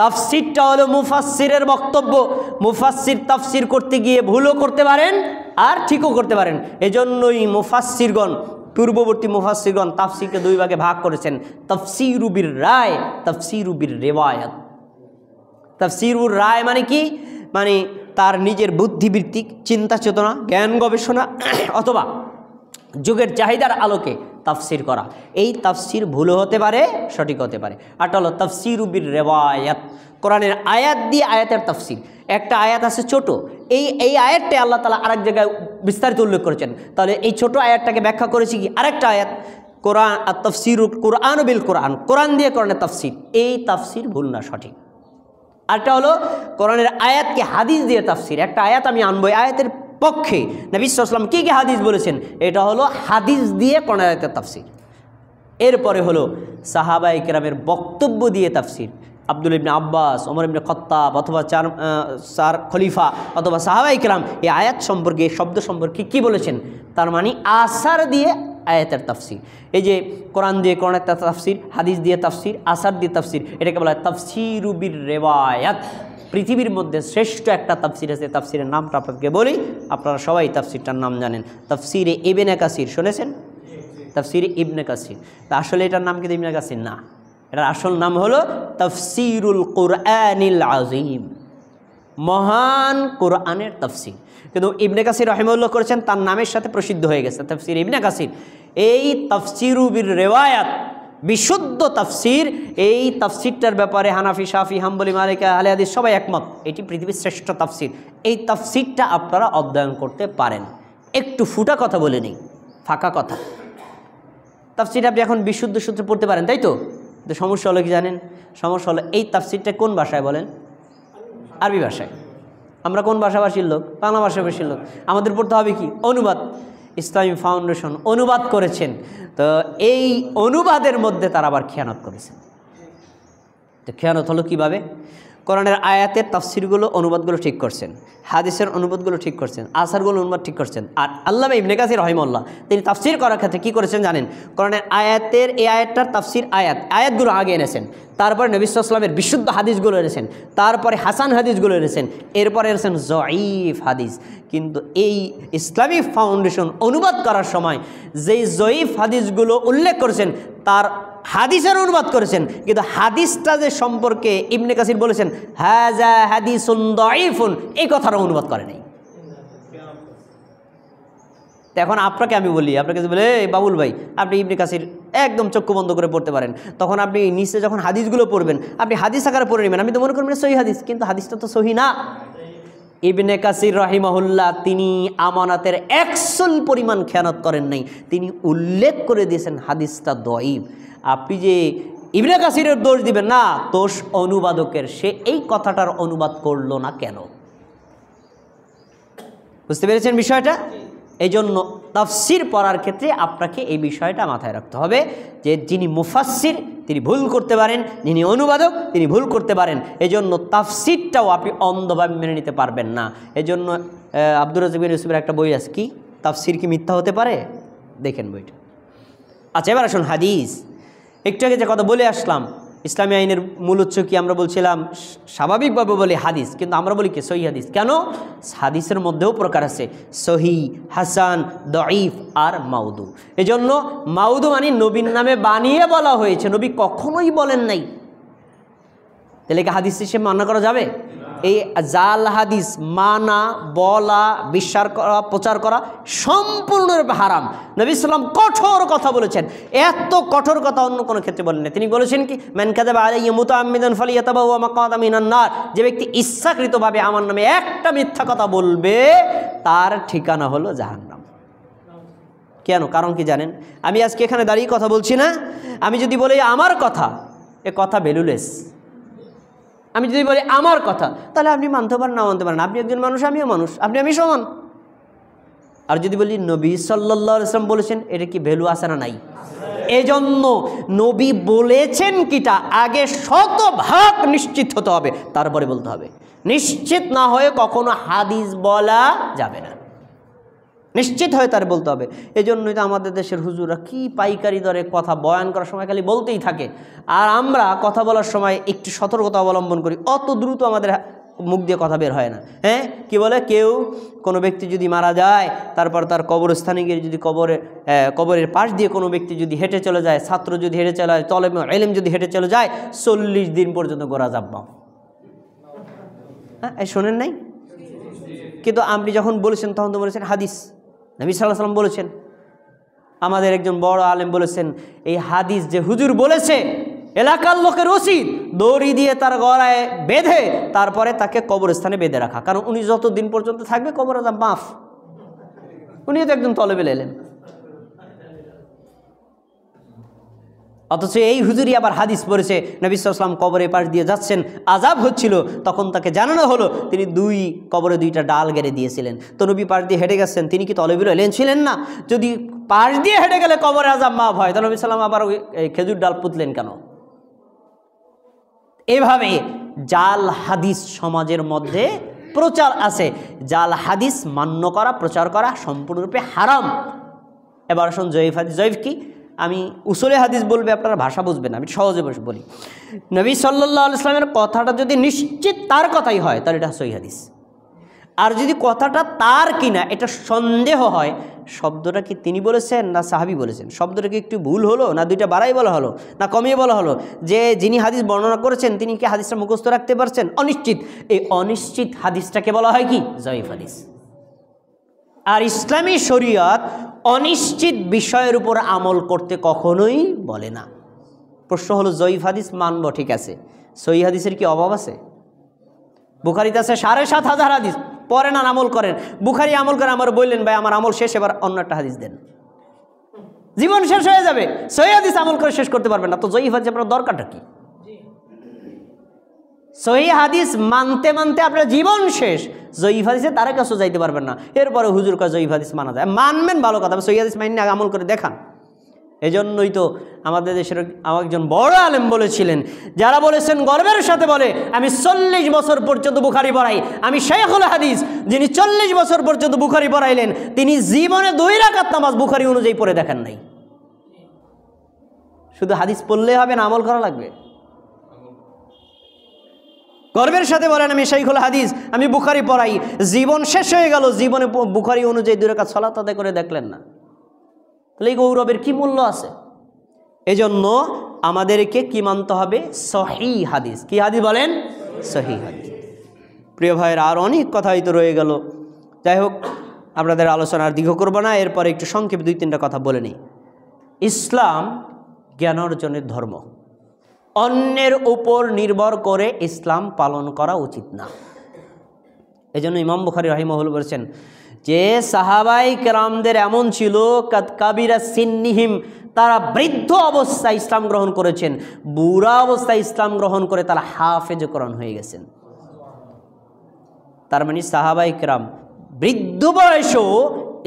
তাফসিরটা হলো মুফাসসিরের বক্তব্য। মুফাসসির তাফসির করতে গিয়ে ভুলও করতে পারেন আর ঠিকও করতে পারেন। এজন্যই মুফাসসিরগণ, পূর্ববর্তী মুফাসসিরগণ তাফসিরকে দুই ভাগে ভাগ করেছেন, তাফসিরু বির রায়, তাফসিরু বির রিওয়ায়াত। তাফসিরুর রায় মানে কি? মানে তার নিজের বুদ্ধিবৃত্তিক চিন্তা চেতনা, জ্ঞান গবেষণা অথবা যুগের চাহিদার আলোকে তাফসির করা। এই তাফসির ভুলও হতে পারে, সঠিক হতে পারে। আরটা হলো তাফসিরু বির রিওয়ায়াত, কোরআনের আয়াত দিয়ে আয়াতের তাফসির। একটা আয়াত আছে ছোট, এই আয়াতটা আল্লাহ তাআলা আরেক জায়গায় বিস্তারিত উল্লেখ করেছেন, তাহলে এই ছোট আয়াতটাকে ব্যাখ্যা করেছি কি আরেকটা আয়াত। কোরআন তাফসিরুল কোরআন বিল কোরআন, কোরআন দিয়ে কোরআনের তাফসির, এই তাফসির ভুল না, সঠিক। আরটা হলো কোরআনের আয়াতকে হাদিস দিয়ে তাফসির। একটা আয়াত আমি আনবো, আয়াতের পক্ষে নবী সাল্লাল্লাহু আলাইহি ওয়াসাল্লাম কি কি হাদিস বলেছেন, এটা হলো হাদিস দিয়ে কোরআনের আয়াতের তাফসির। এরপরে হলো সাহাবায়ে কেরামের বক্তব্য দিয়ে তাফসির। আব্দুল ইবনে আব্বাস, ওমর ইবনে খাত্তাব অথবা চার খলিফা অথবা সাহাবায়ে কেরাম এই আয়াত সম্পর্কে, শব্দ সম্পর্কে কি বলেছেন, তার মানে আসার দিয়ে আয়াতের তাফসির। এই যে কোরআন দিয়ে কোরআনের তাফসির, হাদিস দিয়ে তাফসির, আসার দিয়ে তাফসির, এটাকে বলা হয় তাফসিরু বির রিওয়ায়াত। পৃথিবীর মধ্যে শ্রেষ্ঠ একটা তাফসির আছে, তাফসিরের নামটা আপনাকে বলি, আপনারা সবাই তাফসিরটার নাম জানেন। তাফসিরে ইবনে কাসির শুনেছেন? তাফসিরে ইবনে কাসির। তা আসলে এটার নাম কিন্তু ইবনে কাসির না, এটার আসল নাম হলো তাফসিরুল কুরআনিল আযীম, মহান কোরআনের তাফসির। কিন্তু ইবনে কাসির রাহিমাহুল্লাহ করেছেন, তার নামের সাথে প্রসিদ্ধ হয়ে গেছে তাফসির ইবনে কাসির। এই তাফসিরু বির রিওয়ায়াত, বিশুদ্ধ তাফসির, এই তাফসিরটার ব্যাপারে হানাফি, শাফি, হাম্বলি, মালিকি, আহলে হাদিস সবাই একমত, এটি পৃথিবীর শ্রেষ্ঠ তাফসির। এই তাফসিরটা আপনারা অধ্যয়ন করতে পারেন। একটু ফুটা কথা বলে নেই, ফাঁকা কথা। তাফসির আপনি এখন বিশুদ্ধ সূত্রে পড়তে পারেন, তাই তো? তো সমস্যা হলো কি জানেন? সমস্যা হলো এই তাফসিরটা কোন ভাষায় বলেন? আরবি ভাষায়। আমরা কোন ভাষাভাষীর লোক? বাংলা ভাষাভাষীর লোক। আমাদের পড়তে হবে কি? অনুবাদ। ইসলামী ফাউন্ডেশন অনুবাদ করেছেন, তো এই অনুবাদের মধ্যে তারা আবার খেয়ানত করেছেন। তো খেয়ানত হলো কীভাবে? কোরআনের আয়াতের তাফসিরগুলো, অনুবাদগুলো ঠিক করছেন, হাদিসের অনুবাদগুলো ঠিক করছেন, আসারগুলো অনুবাদ ঠিক করছেন। আর আল্লামা ইবনে কাসির রাহিমাহুল্লাহ তিনি তাফসির করার ক্ষেত্রে কী করেছেন জানেন? কোরআনের আয়াতের, এই আয়াতটার তাফসির, আয়াতগুলো আগে এনেছেন, তারপরে নবী সাল্লাল্লাহু আলাইহি ওয়াসাল্লামের বিশুদ্ধ হাদিসগুলো এনেছেন, তারপরে হাসান হাদিসগুলো এনেছেন, এরপরে এনেছেন জয়ীফ হাদিস। কিন্তু এই ইসলামিক ফাউন্ডেশন অনুবাদ করার সময় যেই জয়ীফ হাদিসগুলো উল্লেখ করেছেন, তার হাদিসের অনুবাদ করেছেন, কিন্তু হাদিসটা যে সম্পর্কে ইবনে কাসির বলেছেন হাযা হাদিসুন দাঈফুন, এই কথাটা অনুবাদ করে নাই। এখন আপনাকে আমি বলি, আপনাকে বলে বাবুল ভাই আপনি ইবনে কাসির একদম চক্ষু বন্ধ করে পড়তে পারেন, তখন আপনি নিচে যখন হাদিসগুলো পড়বেন, আপনি হাদিস আকারে পড়ে নেবেন, আমি তো মনে করবেন সহি হাদিস, কিন্তু হাদিসটা তো সহি না। ইবনে কাসির রাহিমাহুল্লাহ তিনি আমানাতের 100 পরিমাণ খেয়ানত করেন নাই, তিনি উল্লেখ করে দিয়েছেন হাদিসটা দঈফ। আপনি যে ইবনে কাসিরের দোষ দিবেন না, দোষ অনুবাদকের, সে এই কথাটার অনুবাদ করলো না কেন? বুঝতে পেরেছেন বিষয়টা? এই জন্য তাফসির পড়ার ক্ষেত্রে আপনাকে এই বিষয়টা মাথায় রাখতে হবে যে যিনি মুফাসসির তিনি ভুল করতে পারেন, যিনি অনুবাদক তিনি ভুল করতে পারেন। এজন্য তাফসিরটাও আপনি অন্ধভাবে মেনে নিতে পারবেন না। এজন্য আব্দুর রাজ্জাক বিন ইউসুফের একটা বই আছে, কি তাফসির কি মিথ্যা হতে পারে? দেখেন বইটা। আচ্ছা, এবার আসুন হাদিস। একটু আগে যে কথা বলে আসলাম, ইসলামী আইনের মূল উৎস কি? আমরা বলছিলাম স্বাভাবিকভাবে বলি হাদিস, কিন্তু আমরা বলি কি সহি হাদিস। কেন? হাদিসের মধ্যেও প্রকার আছে সহি, হাসান, দঈফ আর মাউদু। এজন্য মাউদু মানে নবীর নামে বানিয়ে বলা হয়েছে, নবী কখনোই বলেন নাই, তাহলে কি হাদিস হিসেবে মানা করা যাবে? এই জাল হাদিস মানা, বলা, বিশ্বাস করা, প্রচার করা সম্পূর্ণরূপে হারাম। নবী সাল্লাম কঠোর কথা বলেছেন, এত কঠোর কথা অন্য কোনো ক্ষেত্রে বলেন না। তিনি বলেছেন কি মান কাযাবা আলাইয়া মুতাআম্মিদান ফালিয়াতাবাওয়া মাকআদাহু মিনান নার, যে ব্যক্তি ইচ্ছাকৃতভাবে আমার নামে একটা মিথ্যা কথা বলবে তার ঠিকানা হলো জাহান্নাম। কেন? কারণ কি জানেন? আমি আজকে এখানে দাঁড়িয়ে কথা বলছি না, আমি যদি বলি আমার কথা, এ কথা ভ্যালুলেস। আমি যদি বলি আমার কথা, তাহলে আপনি মানতে পারেন না মানতে পারেন, আপনি একজন মানুষ, আমিও মানুষ, আপনি আমি সমান। আর যদি বলি নবী সাল্লাল্লাহু আলাইহি ওয়াসাল্লাম বলেছেন, এটা কি ভ্যালু আছে না নাই? এই জন্য নবী বলেছেন কিটা আগে শতভাগ নিশ্চিত হতে হবে, তারপরে বলতে হবে। নিশ্চিত না হয়ে কখনো হাদিস বলা যাবে না। নিশ্চিত হয়ে তার বলতে হবে। এই জন্যই তো আমাদের দেশের হুজুররা কি পাইকারি দরে কথা বয়ান করার সময় খালি বলতেই থাকে, আর আমরা কথা বলার সময় একটু সতর্কতা অবলম্বন করি, অত দ্রুত আমাদের মুখ দিয়ে কথা বের হয় না। হ্যাঁ, কি বলে, কেউ কোনো ব্যক্তি যদি মারা যায়, তারপর তার কবরস্থানে গিয়ে যদি কবরের পাশ দিয়ে কোনো ব্যক্তি যদি হেঁটে চলে যায়, ছাত্র যদি হেঁটে চলে যায়, তলেব ইলম যদি হেঁটে চলে যায়, 40 দিন পর্যন্ত গোরা যাব্বা। হ্যাঁ, শোনেন নাই? কিন্তু আপনি যখন বলেছেন তখন তো বলেছেন হাদিস, নবী সাল্লাল্লাহু আলাইহি ওয়াসাল্লাম বলেছেন। আমাদের একজন বড় আলেম বলেছেন, এই হাদিস যে হুজুর বলেছে, এলাকার লোকের উচিত দড়ি দিয়ে তার গলায় বেঁধে তারপরে তাকে কবরস্থানে বেঁধে রাখা, কারণ উনি যত দিন পর্যন্ত থাকবে কবর আযাব মাফ। উনিও তো একজন তলেবে এলেন, অথচ এই হুজুরি আবার হাদিস পড়েছে নবী সাল্লাল্লাহু আলাইহি ওয়াসাল্লাম কবরের পাশ দিয়ে যাচ্ছেন, আযাব হচ্ছিল, তখন তাকে জানানো হলো তিনি কবরে 2টা ডাল গেড়ে দিয়েছিলেন। তো নবী পাশ দিয়ে হেঁটে গেছেন, তিনি কি তলেবুল ইলম ছিলেন না? যদি পাশ দিয়ে হেঁটে গেলে কবরে আযাব মাফ হয়, তাহলে নবী সাল্লাল্লাহু আলাইহি ওয়াসাল্লাম আবার ওই খেজুর ডাল পুঁতলেন কেন? এভাবে জাল হাদিস সমাজের মধ্যে প্রচার আছে। জাল হাদিস মান্য করা, প্রচার করা সম্পূর্ণরূপে হারাম। এবার আসুন জয়ীফ হাদিস। জয়ীফ কি? আমি উসুলে হাদিস বলবে, আপনারা ভাষা বুঝবেন, আমি সহজে বলি। নবী সাল্লাল্লাহু আলাইহি ওয়াসাল্লামের কথাটা যদি নিশ্চিত তার কথাই হয়, তাহলে এটা সহিহ হাদিস। আর যদি কথাটা তার কিনা এটা সন্দেহ হয়, শব্দটা কি তিনি বলেছেন না সাহাবী বলেছেন, শব্দটা কি একটু ভুল হলো না 2টা বাড়াই বলা হলো না কমিয়ে বলা হলো, যে যিনি হাদিস বর্ণনা করেছেন তিনি কি হাদিসটা মুখস্থ রাখতে পারছেন, অনিশ্চিত, এই অনিশ্চিত হাদিসটাকে বলা হয় কি? জয়ীফ হাদিস। আর ইসলামী শরীয়ত অনিশ্চিত বিষয়ের উপর আমল করতে কখনোই বলে না। প্রশ্ন হলো, জয়ীফ হাদিস মানব, ঠিক আছে, সহিহ হাদিসের কি অভাব আছে? বুখারীতে আছে ৭,৫০০ হাদিস, পড়েন আর আমল করেন। বুখারী আমল করে আমার বললেন, ভাই আমার আমল শেষ, এবার অন্য একটা হাদিস দেন, জীবন শেষ হয়ে যাবে। সহিহ হাদিস আমল করে শেষ করতে পারবেন না, তো জয়ীফ হাদিস আপনার দরকারটা কি? সহিহ হাদিস মানতে মানতে আপনার জীবন শেষ, জয়ীফ হাদিসে তার কাছেও যাইতে পারবেন না। এরপরে হুজুর কয় জয়ীফ হাদিস মানা যায়, মানবেন ভালো কথা, সহিহ হাদিস মাইনে আমল করে দেখান। এজন্যই তো আমাদের দেশের একজন বড় আলেম বলেছিলেন, যারা বলেছেন গর্বের সাথে বলে, আমি 40 বছর পর্যন্ত বুখারী পড়াই, আমি শাইখুল হাদিস, যিনি 40 বছর পর্যন্ত বুখারী পড়াইলেন, তিনি জীবনে 2 রাকাত নামাজ বুখারী অনুযায়ী পড়ে দেখেন নাই। শুধু হাদিস পড়লে হবে না, আমল করা লাগবে। গর্বের সাথে বলেন, আমি শাইখুল হাদিস, আমি বুখারী পড়াই, জীবন শেষ হয়ে গেল, জীবনে বুখারী অনুযায়ী 2 রাকাত সালাত আদায় করে দেখলেন না, তাহলে এই গৌরবের কি মূল্য আছে? এজন্য আমাদেরকে কি মানতে হবে? সহিহ হাদিস। কি হাদিস বলেন? সহিহ হাদিস। প্রিয় ভাইয়েরা, আর অনেক কথা হয়তো রয়ে গেল, যাই হোক আপনাদের আলোচনা আর দীর্ঘ করব না, এরপরে একটু সংক্ষেপে 2-3টা কথা বলে নিই। ইসলাম জ্ঞান অর্জনের ধর্ম, অন্যের উপর নির্ভর করে ইসলাম পালন করা উচিত না। এজন্য ইমাম বুখারী রাহিমাহুল্লাহ বলেছেন যে সাহাবাই কেরামদের এমন ছিল, কাবিরা সিন্নিহিম, তারা বৃদ্ধ অবস্থায় ইসলাম গ্রহণ করেছেন, বুড়া অবস্থায় ইসলাম গ্রহণ করে তারা হাফেজ কোরআন হয়ে গেছেন। তার মানে সাহাবাই কেরাম বৃদ্ধ বয়সেও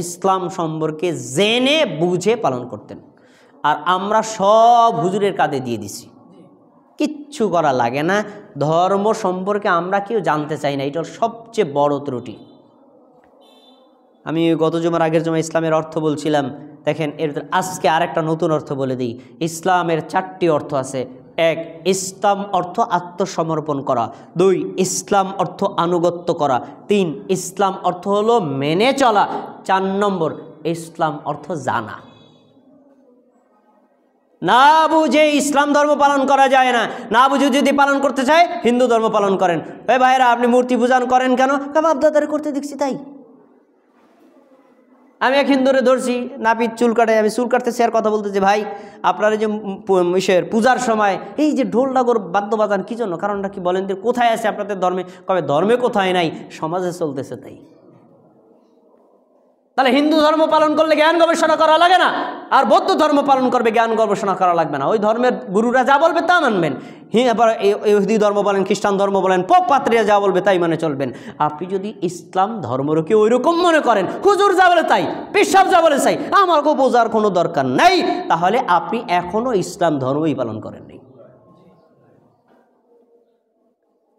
ইসলাম সম্পর্কে জেনে বুঝে পালন করতেন, আর আমরা সব হুজুরের কাঁধে দিয়ে দিছি, কিচ্ছু করা লাগে না। ধর্ম সম্পর্কে আমরা কেউ জানতে চাই না, এটা সবচেয়ে বড় ত্রুটি। আমি গত জুমার আগের জমা ইসলামের অর্থ বলছিলাম, দেখেন এর আজকে আরেকটা নতুন অর্থ বলে দিই। ইসলামের 4টি অর্থ আছে। 1, ইসলাম অর্থ আত্মসমর্পণ করা। 2, ইসলাম অর্থ আনুগত্য করা। 3, ইসলাম অর্থ হলো মেনে চলা। 4 নম্বর, ইসলাম অর্থ জানা। না বুঝে ইসলাম ধর্ম পালন করা যায় না। না বুঝে যদি পালন করতে চায় হিন্দু ধর্ম পালন করেন। ওই ভাইরা আপনি মূর্তি পূজন করেন কেন? বাপ দাদারে করতে দেখছি তাই। আমি এক হিন্দুরে ধরছি, নাপিত চুল কাটে, আমি চুল কাটতেছি আর কথা বলতেছি, ভাই আপনারা যে পূজার সময় এই যে ঢোল ডাগর বাদ্য বাজান কী জন্য? কারণটা কি বলেন? কোথায় আছে আপনাদের ধর্মে? কবে ধর্মে কোথায় নাই, সমাজে চলতেছে তাই। তাহলে হিন্দু ধর্ম পালন করলে জ্ঞান গবেষণা করা লাগে না, আর বৌদ্ধ ধর্ম পালন করবে জ্ঞান গবেষণা করা লাগবে না। ওই ধর্মের গুরুরা যা বলবে তা মানবেন। আবার ইহুদি ধর্ম বলেন, খ্রিস্টান ধর্ম বলেন, পোপ পাত্রীরা যা বলবে তাই মানে চলবেন। আপনি যদি ইসলাম ধর্মকে ওই রকম মনে করেন, হুজুর যা বলে তাই, পেশাব যা বলে তাই, আমাকে বোঝার কোনো দরকার নাই, তাহলে আপনি এখনো ইসলাম ধর্মই পালন করেননি।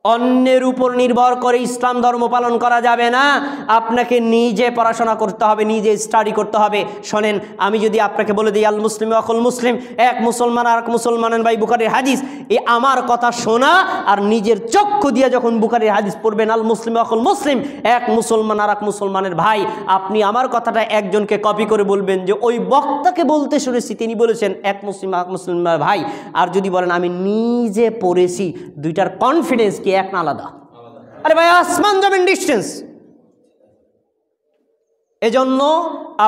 অন্যের উপর নির্ভর করে ইসলাম ধর্ম পালন করা যাবে না। আপনাকে নিজে পড়াশোনা করতে হবে, নিজে স্টাডি করতে হবে। শোনেন, আমি যদি আপনাকে বলে দিই আল মুসলিম আকুল মুসলিম, এক মুসলমান আর এক মুসলমানের ভাই, বুখারীর হাদিস, এই আমার কথা শোনা আর নিজের চক্ষু দিয়ে যখন বুখারীর হাদিস পড়বেন আল মুসলিম আকুল মুসলিম, এক মুসলমান আর এক মুসলমানের ভাই, আপনি আমার কথাটা একজনকে কপি করে বলবেন যে ওই বক্তাকে বলতে শুনেছি, তিনি বলেছেন এক মুসলিম এক মুসলমান ভাই। আর যদি বলেন আমি নিজে পড়েছি, দুইটার কনফিডেন্স কি এক না আলাদা? আরে ভাই, আসমান জমিন ডিস্টেন্স। এজন্য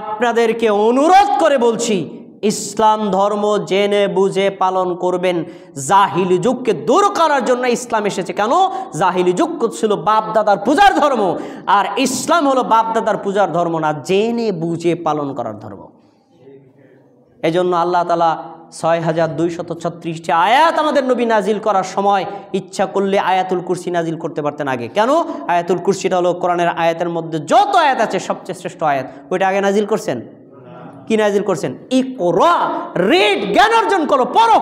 আপনাদেরকে অনুরোধ করে বলছি, ইসলাম ধর্ম জেনে বুঝে পালন করবেন। জাহিলি যুগকে দূর করার জন্য ইসলাম এসেছে। কেন? জাহিলি যুগ ছিল বাপ দাদার পূজার ধর্ম, আর ইসলাম হলো বাপ দাদার পূজার ধর্ম না, জেনে বুঝে পালন করার ধর্ম। এজন্য আল্লাহ তাআলা ৬,২৩৬টি আয়াত আমাদের নবী নাজিল করার সময় ইচ্ছা করলে আয়াতুল কুরসি নাজিল করতে পারতেন আগে। কেন? আয়াতুল কুরসিটা হলো কোরআনের আয়াতের মধ্যে যত আয়াত আছে সবচেয়ে শ্রেষ্ঠ আয়াত। ওইটা আগে নাজিল করছেন। কি নাজিল করছেন? ইকরা, রিড, জ্ঞান অর্জন করো, পড়ো,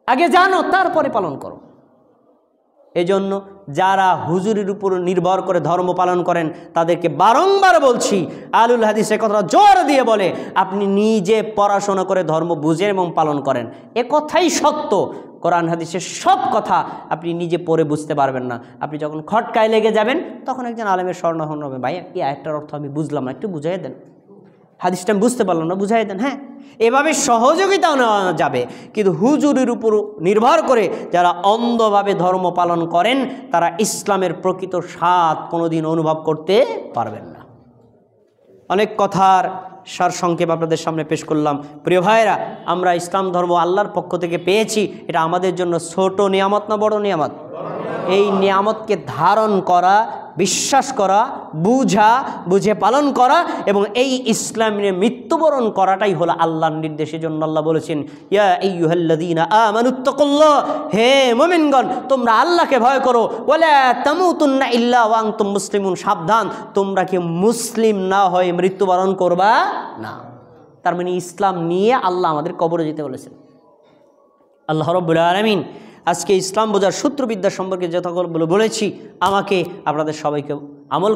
আগে জানো তারপরে পালন করো। এজন্য যারা হুজুরের উপর নির্ভর করে ধর্ম পালন করেন তাদেরকে বারংবার বলছি, আলুল হাদিসের কথা জোর দিয়ে বলে, আপনি নিজে পড়াশোনা করে ধর্ম বুঝেন এবং পালন করেন। এ কথাই সত্য। কোরআন হাদিসের সব কথা আপনি নিজে পড়ে বুঝতে পারবেন না। আপনি যখন খটকায় লেগে যাবেন তখন একজন আলেমের স্বর্ণ হবে, ভাই এই আয়াতটার অর্থ আমি বুঝলাম না, একটু বুঝাই দেন, হাদিসটা আমি বুঝতে পারলাম না, বুঝাই দেন। হ্যাঁ, এভাবে সহযোগিতাও নেওয়া যাবে। কিন্তু হুজুরের উপর নির্ভর করে যারা অন্ধভাবে ধর্ম পালন করেন তারা ইসলামের প্রকৃত স্বাদ কোনোদিন অনুভব করতে পারবেন না। অনেক কথার সারসংক্ষেপ আপনাদের সামনে পেশ করলাম। প্রিয় ভাইরা, আমরা ইসলাম ধর্ম আল্লাহর পক্ষ থেকে পেয়েছি। এটা আমাদের জন্য ছোট নিয়ামত না বড় নিয়ামত? এই নিয়ামতকে ধারণ করা, বিশ্বাস করা, বুঝে পালন করা এবং এই ইসলামে মৃত্যুবরণ করাটাই হলো আল্লাহর নির্দেশের জন্য আল্লাহ বলেছেন, ইয়া আইয়ুহাল্লাযীনা আমানুত্তাকুল্লাহ, হে মুমিনগণ তোমরা আল্লাহকে ভয় করো, ওয়ালা তামুতুন্না ইল্লা ওয়া আনতুম মুসলিমুন, সাবধান তোমরা কি মুসলিম না হয়ে মৃত্যুবরণ করবা না। তার মানে ইসলাম নিয়ে আল্লাহ আমাদের কবরে যেতে বলেছেন। আল্লাহ রাব্বুল আলামিন আজকে ইসলাম বোঝার সূত্রবিদ্যা সম্পর্কে যতগুলো বলেছি, আমাকে আপনাদের সবাইকে আমল